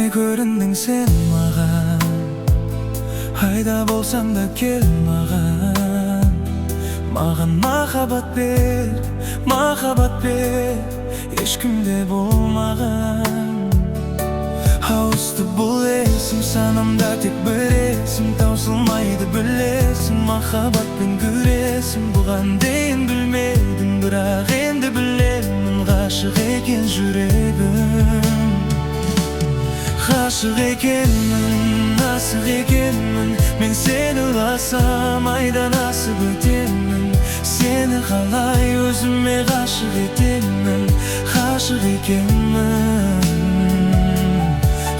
көріндің сен маған, қайда болсаң да кел маған. Маған махаббат бер, ешкімде болмаған. Ауысты бұл есім, санамда тек бір есім, таусылмайды білесің. Махаббатпен күресім, бұған дейін білмедім, бірақ енді білемін. Ғашық екен жүрегім, ғашық екенмін, асық екенмін. Мен сені ойласам айдан асып өтемін. Сені қалай өзіме ғашық етемін. Ғашық екенмін,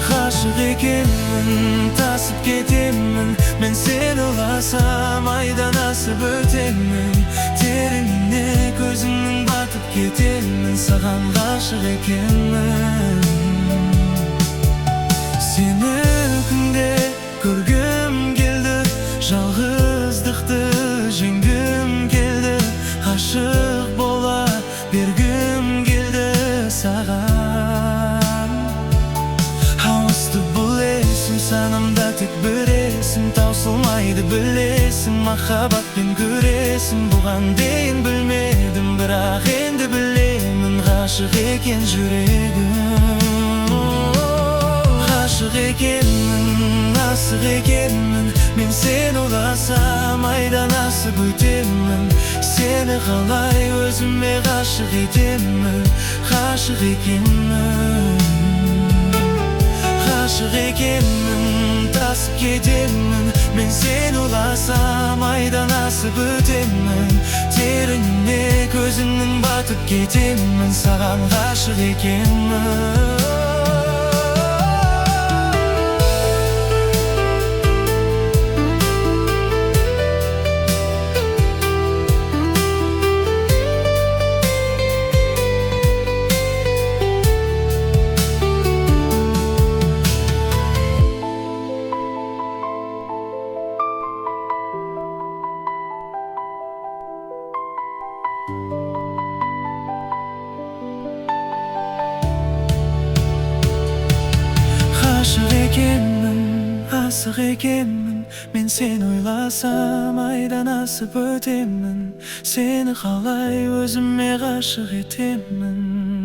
ғашық екенмін, тасып кетемін. Мен сені ойласам айдан асып өтемін. Тереңіне көзімнің батып кетемін. Саған ғашық екенмін. Сені күнде көргім келді, жалғыздықты жеңгім келді. Ғашық бола бергім келді саған. Ауысты бұл есім, санамда тек бір есім, таусылмайды білесің. Махаббатпен күресім, бұған дейін білмедім, бірақ енді білемін. Ғашық екен жүрегім, ғашық екенмін, асық екенмін. Мен сені ойласам айдан асып өтемін. Сені қалай өзіме ғашық етемін. Ғашық екенмін, ғашық екенмін, тасып кетемін. Мен сені ойласам айдан асып өтемін. Тереңіне көзімнің батып кетемін. Саған ғашық екенмін. Ғашық екенмін, асық екенмін. Мен сені ойласам айдан асып өтемін. Сені қалай өзіме ғашық етемін.